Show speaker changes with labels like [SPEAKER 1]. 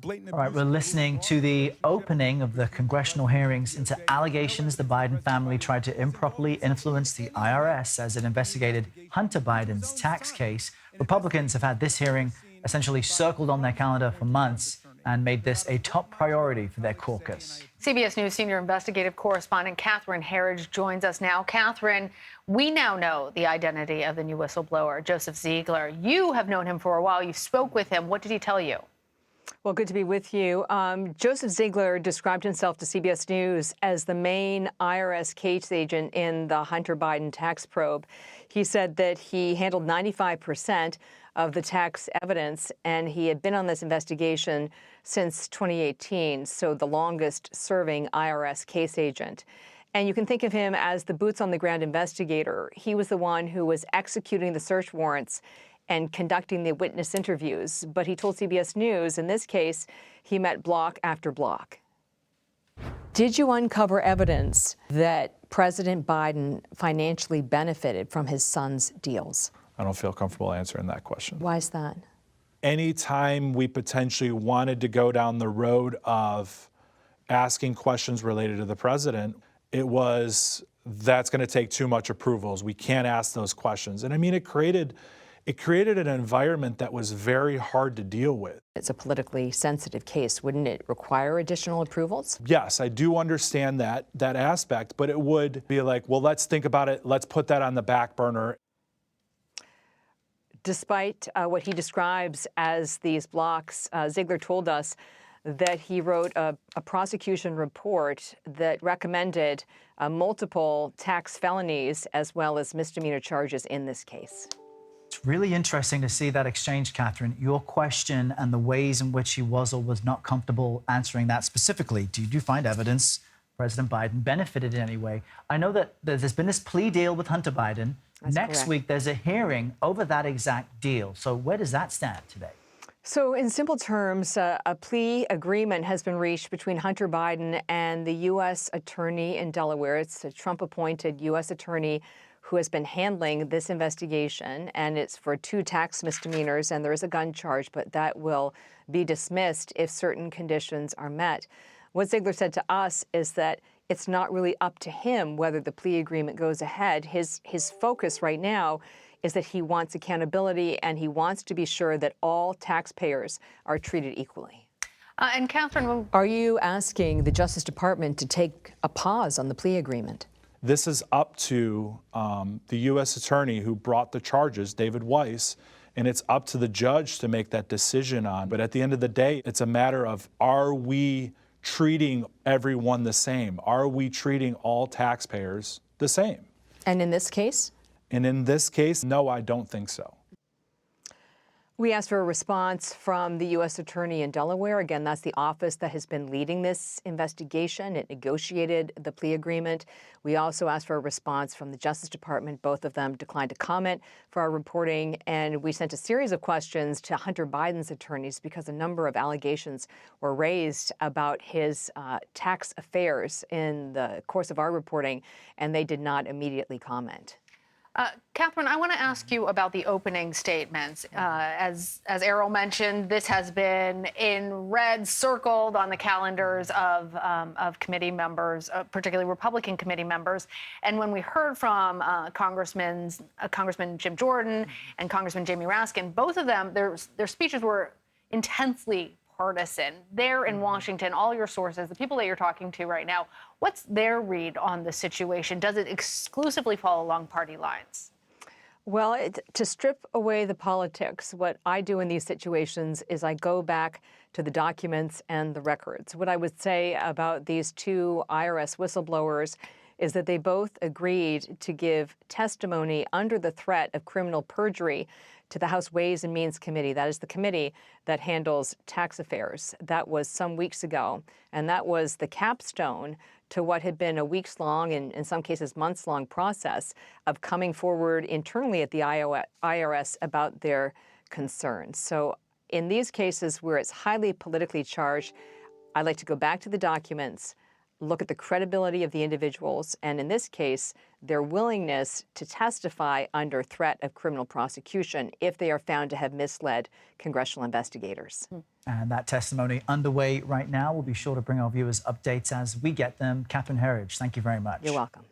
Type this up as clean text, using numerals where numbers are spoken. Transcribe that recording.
[SPEAKER 1] blatant
[SPEAKER 2] All right, we're listening to the opening of the congressional hearings into allegations the Biden family tried to improperly influence the IRS as it investigated Hunter Biden's tax case. Republicans have had this hearing essentially circled on their calendar for months and made this a top priority for their caucus.
[SPEAKER 3] CBS News senior investigative correspondent Catherine Herridge joins us now. Catherine, we now know the identity of the new whistleblower, Joseph Ziegler. You have known him for a while. You spoke with him. What did he tell you?
[SPEAKER 4] Well, good to be with you. Joseph Ziegler described himself to CBS News as the main IRS case agent in the Hunter Biden tax probe. He said that he handled 95% of the tax evidence, and he had been on this investigation since 2018, so the longest-serving IRS case agent. And you can think of him as the boots-on-the-ground investigator. He was the one who was executing the search warrants and conducting the witness interviews. But he told CBS News, in this case, he met block after block. Did you uncover evidence that President Biden financially benefited from his son's deals?
[SPEAKER 5] I don't feel comfortable answering that question.
[SPEAKER 4] Why is that?
[SPEAKER 5] Anytime we potentially wanted to go down the road of asking questions related to the president, it was, that's going to take too much approvals. We can't ask those questions. And I mean, it created an environment that was very hard to deal with.
[SPEAKER 4] It's a politically sensitive case. Wouldn't it require additional approvals?
[SPEAKER 5] Yes, I do understand that aspect, but it would be like, well, let's think about it. Let's put that on the back burner.
[SPEAKER 4] Despite what he describes as these blocks, Ziegler told us that he wrote a prosecution report that recommended multiple tax felonies as well as misdemeanor charges in this case.
[SPEAKER 2] It's really interesting to see that exchange, Catherine. Your question and the ways in which he was or was not comfortable answering that specifically. Did you find evidence President Biden benefited in any way? I know that there's been this plea deal with Hunter Biden.
[SPEAKER 4] That's
[SPEAKER 2] Next
[SPEAKER 4] correct.
[SPEAKER 2] week, there's a hearing over that exact deal. So where does that stand today?
[SPEAKER 4] So in simple terms, a plea agreement has been reached between Hunter Biden and the U.S. attorney in Delaware. It's a Trump-appointed U.S. attorney who has been handling this investigation, and it's for 2 tax misdemeanors, and there is a gun charge, but that will be dismissed if certain conditions are met. What Ziegler said to us is that it's not really up to him whether the plea agreement goes ahead. His focus right now is that he wants accountability, and he wants to be sure that all taxpayers are treated equally.
[SPEAKER 3] And Catherine,
[SPEAKER 4] Are you asking the Justice Department to take a pause on the plea agreement?
[SPEAKER 5] This is up to the U.S. attorney who brought the charges, David Weiss, and it's up to the judge to make that decision on. But at the end of the day, it's a matter of, are we treating everyone the same? Are we treating all taxpayers the same?
[SPEAKER 4] And in this case?
[SPEAKER 5] And in this case, no, I don't think so.
[SPEAKER 4] We asked for a response from the U.S. Attorney in Delaware. Again, that's the office that has been leading this investigation. It negotiated the plea agreement. We also asked for a response from the Justice Department. Both of them declined to comment for our reporting. And we sent a series of questions to Hunter Biden's attorneys because a number of allegations were raised about his tax affairs in the course of our reporting, and they did not immediately comment.
[SPEAKER 3] Catherine, I want to ask you about the opening statements. As Errol mentioned, this has been in red, circled on the calendars of committee members, particularly Republican committee members. And when we heard from Congressman Jim Jordan and Congressman Jamie Raskin, both of them, their speeches were intensely partisan. They're in Washington, all your sources, the people that you're talking to right now, what's their read on the situation? Does it exclusively fall along party lines?
[SPEAKER 4] Well, to strip away the politics, what I do in these situations is I go back to the documents and the records. What I would say about these 2 IRS whistleblowers is that they both agreed to give testimony under the threat of criminal perjury to the House Ways and Means Committee. That is the committee that handles tax affairs. That was some weeks ago, and that was the capstone to what had been a weeks-long and in some cases months-long process of coming forward internally at the IRS about their concerns. So in these cases where it's highly politically charged, I like to go back to the documents. look at the credibility of the individuals, and in this case, their willingness to testify under threat of criminal prosecution if they are found to have misled congressional investigators.
[SPEAKER 2] And that testimony underway right now. We'll be sure to bring our viewers updates as we get them. Catherine Herridge, thank you very much.
[SPEAKER 4] You're welcome.